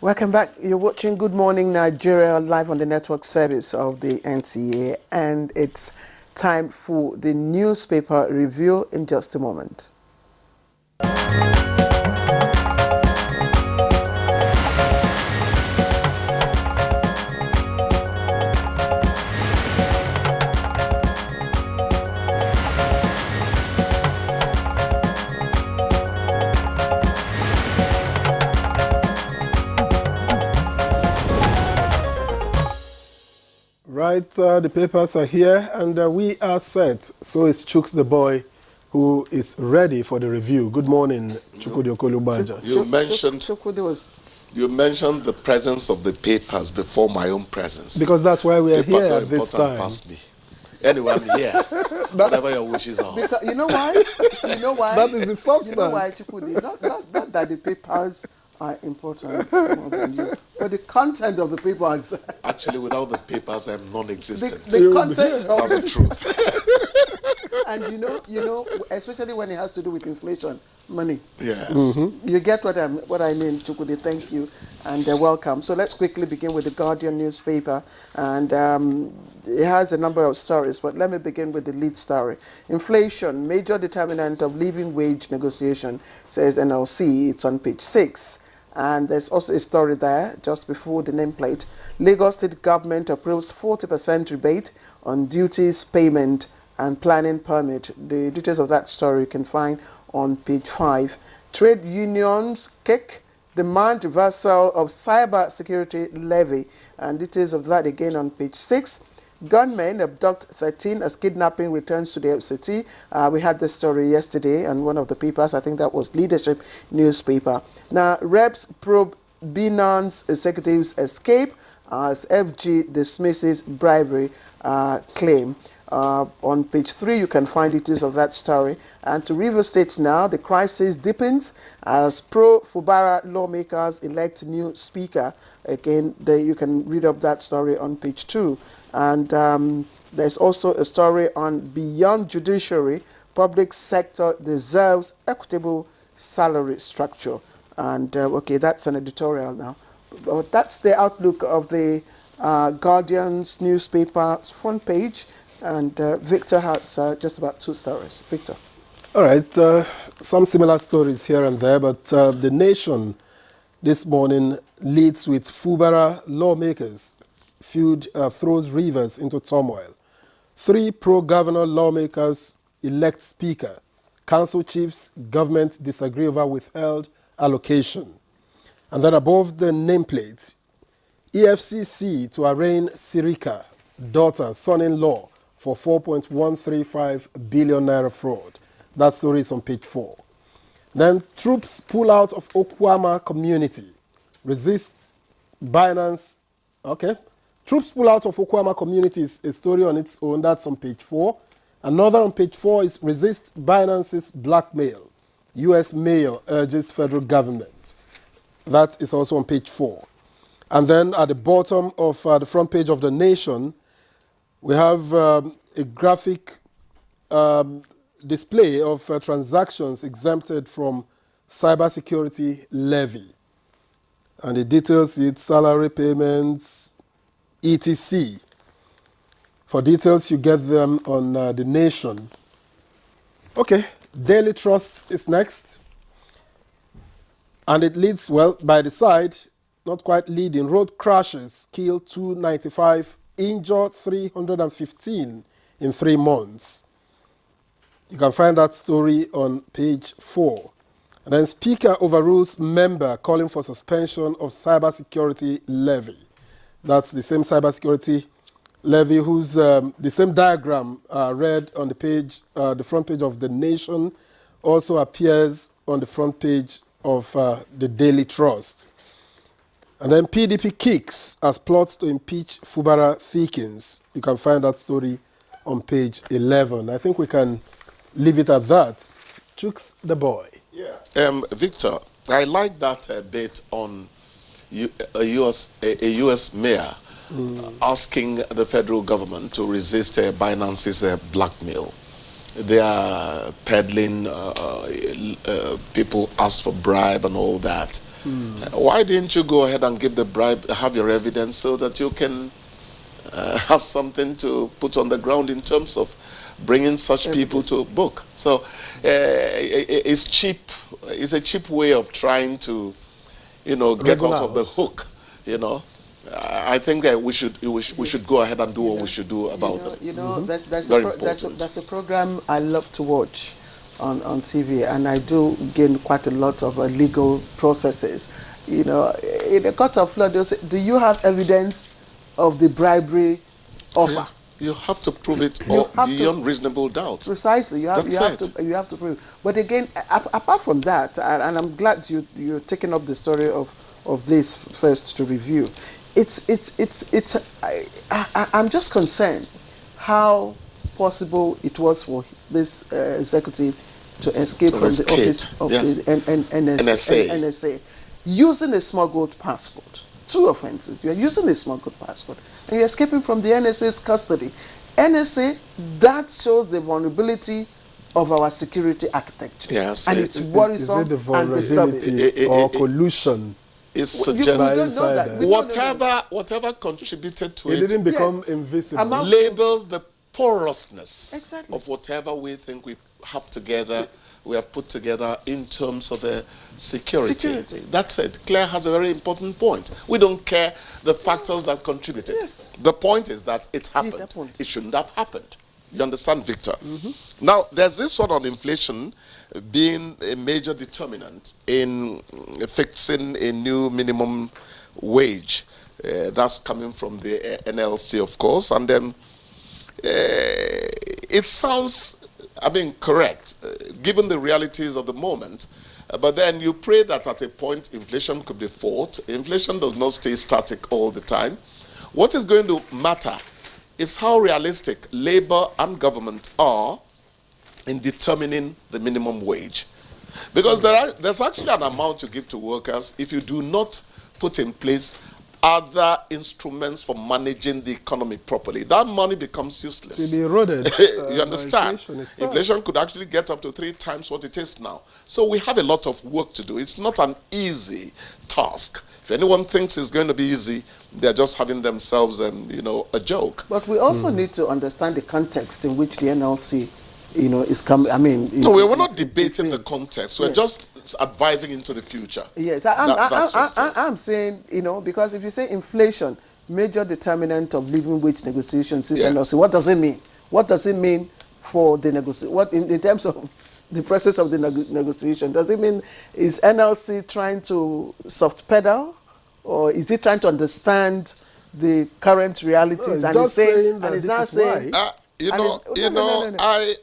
Welcome back. You're watching Good Morning Nigeria live on the network service of the NTA, and it's time for the newspaper review in just a moment. Right, the papers are here and we are set. So is Chooks the boy who is ready for the review. Good morning, Chukwudi Okolubaja. You mentioned the presence of the papers before my own presence. Because that's why we are here at this time. Past me. Anyway, I'm here. Whatever your wishes are. Because, you know why? That is the substance. You know why, Chukwudi? Not that the papers are important more than you, but the content of the papers. Actually, without the papers, I'm non-existent. The content of That's the truth. And you know, especially when it has to do with inflation, money. Yes. Mm-hmm. You get what I mean, Chukwudi. Thank you, and welcome. So let's quickly begin with the Guardian newspaper, and it has a number of stories, but let me begin with the lead story. Inflation, major determinant of living wage negotiation, says NLC. It's on page 6. And there's also a story there, just before the nameplate. Lagos State Government approves 40% rebate on duties, payment, and planning permit. The details of that story you can find on page 5. Trade unions kick demand reversal of cyber security levy. And details of that again on page 6. Gunmen abduct 13 as kidnapping returns to the FCT. We had this story yesterday on one of the papers. I think that was Leadership newspaper. Now, reps probe Binance executives escape as FG dismisses bribery claim. On page 3, you can find details of that story. And to River State now, the crisis deepens as pro-Fubara lawmakers elect new speaker. Again, you can read up that story on page 2. And there's also a story on beyond judiciary, public sector deserves equitable salary structure. And okay, that's an editorial now. But that's the outlook of the Guardian's newspaper front page. And Victor has just about 2 stories. Victor. All right, some similar stories here and there, but the Nation this morning leads with Fubara lawmakers. Feud throws Rivers into turmoil. 3 pro-governor lawmakers elect speaker. Council chiefs, government disagree over withheld allocation. And then above the nameplate, EFCC to arraign Sirika, daughter, son-in-law, for 4.135 billion naira fraud. That story is on page 4. Then troops pull out of Okwama community. Resist Binance. Okay. Troops pull out of Okwama community is a story on its own. That's on page 4. Another on page 4 is resist Binance's blackmail. U.S. mayor urges federal government. That is also on page 4. And then at the bottom of the front page of the Nation, we have a graphic display of transactions exempted from cybersecurity levy. And the details, it's salary payments, etc. For details, you get them on the Nation. Okay, Daily Trust is next. And it leads, well, by the side, not quite leading. Road crashes kill 295, injure 315 in 3 months. You can find that story on page 4. And then Speaker overrules member calling for suspension of cybersecurity levy. That's the same cybersecurity levy whose the same diagram read on the page, the front page of the Nation, also appears on the front page of the Daily Trust. And then PDP kicks as plots to impeach Fubara thickens. You can find that story on page 11. I think we can leave it at that. Chooks the boy. Yeah. Victor, I like that bit on a U.S. mayor asking the federal government to resist Binance's blackmail. They are peddling, people ask for bribe and all that. Why didn't you go ahead and give the bribe, have your evidence so that you can have something to put on the ground in terms of bringing such people to book? So it's cheap. It's a cheap way of trying to, get out of the hook. I think that we should go ahead and do what we should do about it. That's a program I love to watch on TV, and I do gain quite a lot of legal processes. In a court of law, they'll say, do you have evidence of the bribery offer? You have to prove it beyond reasonable doubt. Precisely, you have to prove it. But again, apart from that, and I'm glad you're taking up the story of this first to review. I'm just concerned how possible it was for this executive to escape from the office of the NSA using a smuggled passport. 2 offenses. You are using a smuggled passport and you're escaping from the NSA's custody. NSA, that shows the vulnerability of our security architecture. Yes. And it's worrisome. Is it the vulnerability or collusion? It suggests whatever contributed to it. It didn't become invisible. Labels the porousness of whatever we think we have together. We have put together in terms of security. That's it. Claire has a very important point. We don't care the factors that contributed. Yes. The point is that it happened. It shouldn't have happened. You understand, Victor? Now, there's this one on inflation being a major determinant in fixing a new minimum wage. That's coming from the NLC, of course. And then it sounds, correct, given the realities of the moment. But then you pray that at a point inflation could be fought. Inflation does not stay static all the time. What is going to matter is how realistic labor and government are in determining the minimum wage. Because there's actually an amount to give to workers if you do not put in place other instruments for managing the economy properly. That money becomes useless. It'll be eroded. You understand? Inflation could actually get up to 3 times what it is now. So we have a lot of work to do. It's not an easy task. If anyone thinks it's going to be easy, they're just having themselves, a joke. But we also need to understand the context in which the NLC, is coming. No, we're not debating the context. We're just advising into the future. Yes, I'm saying, because if you say inflation, major determinant of living wage negotiations is NLC, what does it mean? What does it mean for the negotiation? What in terms of the process of the negotiation? Does it mean is NLC trying to soft pedal, or is it trying to understand the current realities? No, it's saying that this is why.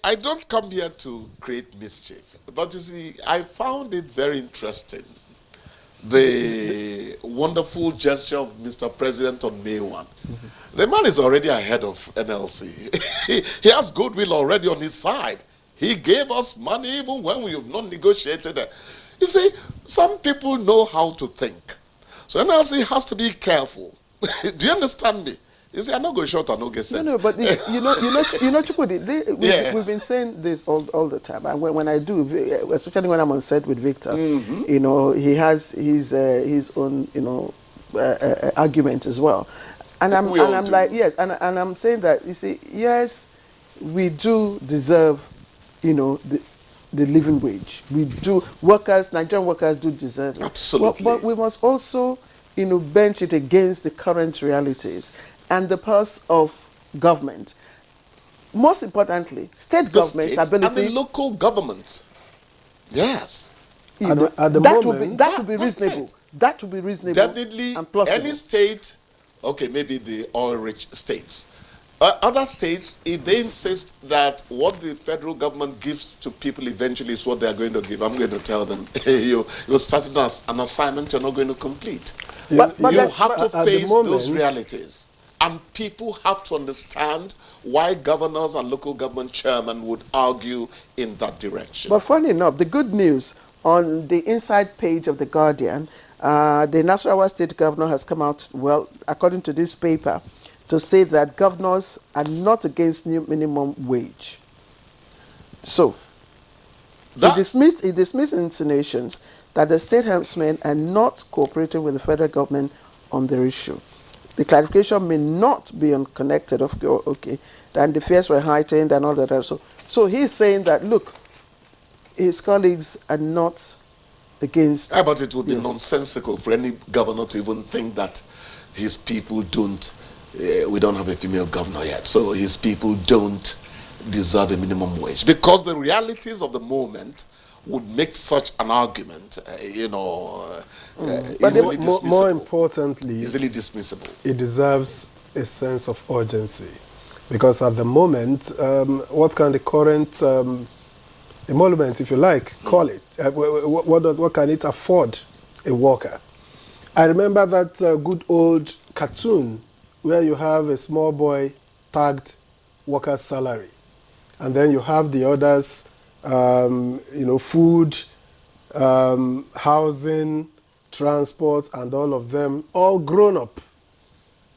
I don't come here to create mischief, but you see, I found it very interesting, the wonderful gesture of Mr. President on May 1. The man is already ahead of NLC. He has goodwill already on his side. He gave us money even when we have not negotiated it. You see, some people know how to think. So NLC has to be careful. Do you understand me? You see, I'm not going short and no get sense. No, but Chukwudi, we've been saying this all the time. And when I do, especially when I'm on set with Victor, he has his own, argument as well. And I'm like, yes, and I'm saying that, you see, yes, we do deserve, the living wage. We do, Nigerian workers do deserve it. Absolutely. But we must also, bench it against the current realities and the purse of government. Most importantly, state government's ability. And the local governments. Yes. At the moment, that would be reasonable. That would be reasonable. Definitely, and plausible. Any state, okay, maybe the oil-rich states. Other states, if they insist that what the federal government gives to people eventually is what they are going to give, I'm going to tell them, you're starting an assignment you're not going to complete. But you have to face those realities. And people have to understand why governors and local government chairmen would argue in that direction. But funny enough, the good news on the inside page of The Guardian, the Nasarawa State Governor has come out, well, according to this paper, to say that governors are not against new minimum wage. So, he dismissed insinuations that the state helmsmen are not cooperating with the federal government on the issue. The clarification may not be unconnected, okay, and the fears were heightened and all that. So he's saying that, look, his colleagues are not against... But it would be nonsensical for any governor to even think that his people don't, we don't have a female governor yet, so his people don't deserve a minimum wage. Because the realities of the moment would make such an argument, but easily more importantly, easily dismissible. It deserves a sense of urgency, because at the moment, what can the current emolument, if you like, call it? What can it afford a worker? I remember that good old cartoon where you have a small boy tagged worker's salary, and then you have the others. Food, housing, transport, and all of them, all grown up.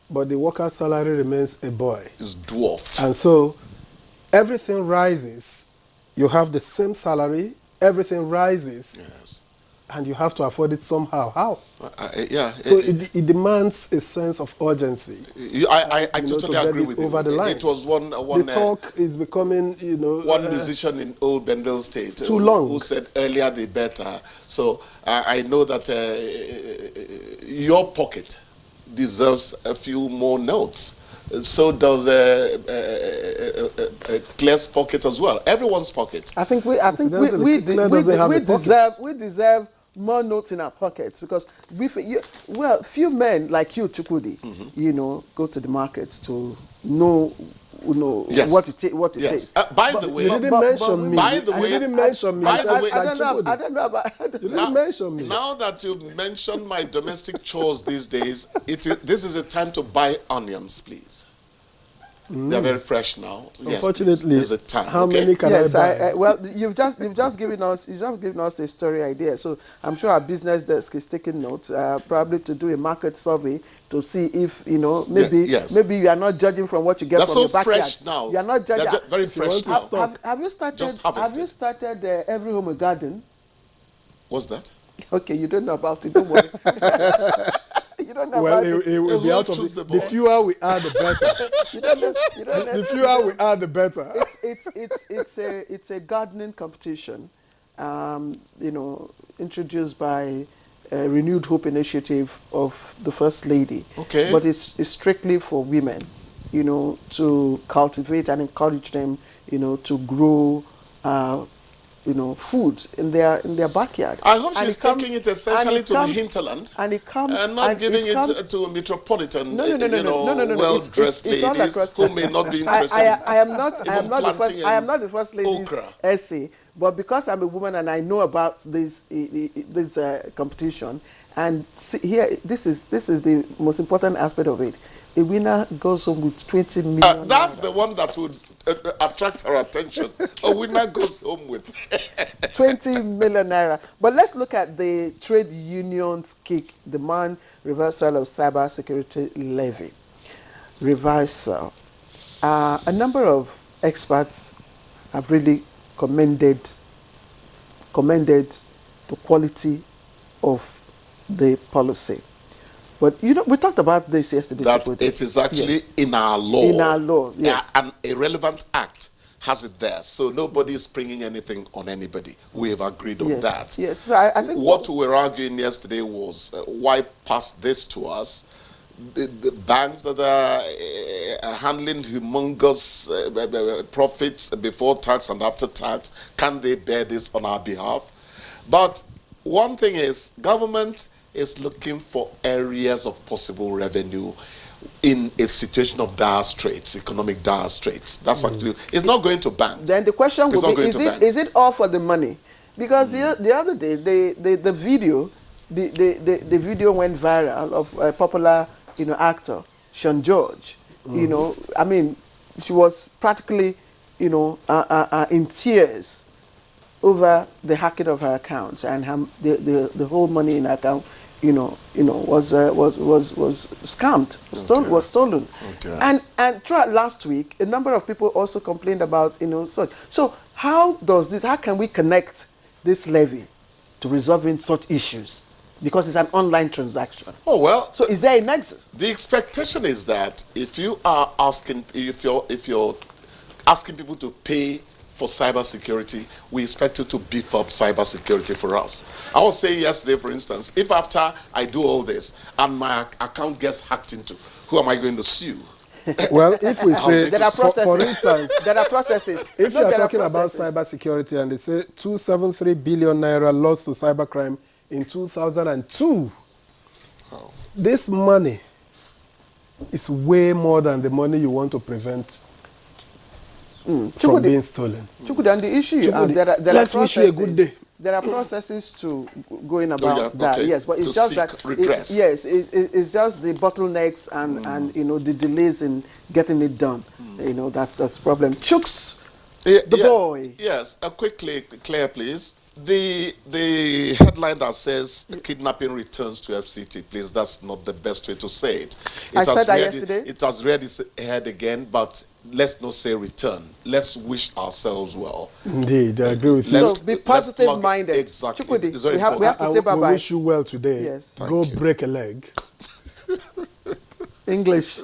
But the worker's salary remains a boy. It's dwarfed. And so everything rises. You have the same salary, everything rises. Yes. And you have to afford it somehow. How? Yeah. So it demands a sense of urgency. I totally agree with you. Over the line. It was one the talk is becoming, one musician in Old Bendel State too long, who said earlier the better. So I know that your pocket deserves a few more notes. So does Claire's pocket as well. Everyone's pocket. I think we deserve more notes in our pockets, because few men like you, Chukwudi, go to the markets to know yes. what it takes. By the way, you didn't mention me. By the way, you didn't mention me. I don't know about. You didn't mention me. Now that you've mentioned my domestic chores these days, this is a time to buy onions, please. They're very fresh now. Unfortunately, yes, a time. How many can I buy? Well, you've just given us a story idea. So I'm sure our business desk is taking notes, probably to do a market survey to see if maybe you are not judging from what you get from your backyard. Fresh now. You are not judging. They're very fresh. Have you started Every Home a Garden? What's that? Okay, you don't know about it. Don't worry. You don't know about it. It will be out of the fewer we are, the better. You don't know. The fewer we are, the better. It's a gardening competition, introduced by a Renewed Hope initiative of the First Lady. Okay. But it's strictly for women, to cultivate and encourage them, to grow. Food in their backyard. I hope she's taking it essentially to the hinterland, and it comes and not giving it to a metropolitan, well-dressed ladies who may not be interested. I am not the first lady's essay, but because I'm a woman and I know about this competition, and here this is the most important aspect of it. A winner goes home with 20 million. That's the one that would attract her attention. A winner goes home with 20 million naira. But let's look at the trade union's kick, demand reversal of cyber security levy. Reversal. A number of experts have really commended the quality of the policy. But we talked about this yesterday. That it is actually in our law. In our law, yes. An irrelevant act has it there. So nobody is springing anything on anybody. We have agreed on that. Yes. So I think what we were arguing yesterday was why pass this to us? The banks that are handling humongous profits before tax and after tax, can they bear this on our behalf? But one thing is, government is looking for areas of possible revenue in a situation of dire straits, economic dire straits. That's actually, it's not going to banks. Then the question would be, is it all for the money? Because the other day, the video went viral of a popular, actor, Sean George. I mean, she was practically, in tears over the hacking of her account and the whole money in her account, was scammed, was stolen. And throughout last week, a number of people also complained about, such. So how can we connect this levy to resolving such issues? Because it's an online transaction. Oh, well, So is there a nexus? the expectation is that if you're asking people to pay for cybersecurity, we expect you to beef up cybersecurity for us. I was saying yesterday, for instance, if after I do all this and my account gets hacked into, who am I going to sue? Well, if we say, There are processes. for instance, There are processes. if No, you are there talking about processes. cybersecurity and they say 273 billion naira lost to cybercrime in 2002, this money is way more than the money you want to prevent from Chukwudi, being stolen. Chukwudi, and the issue is Chukwudi, there are let's wish you a processes. good day. There are processes to going about yeah, that, okay. yes, but it's To just seek that redress. it's just the bottlenecks and the delays in getting it done. That's the problem. Chooks, the boy. Yes, quickly, Claire, please. The headline that says kidnapping returns to FCT, please, that's not the best way to say it. I said that yesterday. It has read its head again, but let's not say return. Let's wish ourselves well. Indeed, I agree with you. Let's- So be let's positive plug- minded. Exactly. Chukwudi, It's very we have important. to say we bye-bye. wish you well today. Yes. Go Thank you. break a leg. English.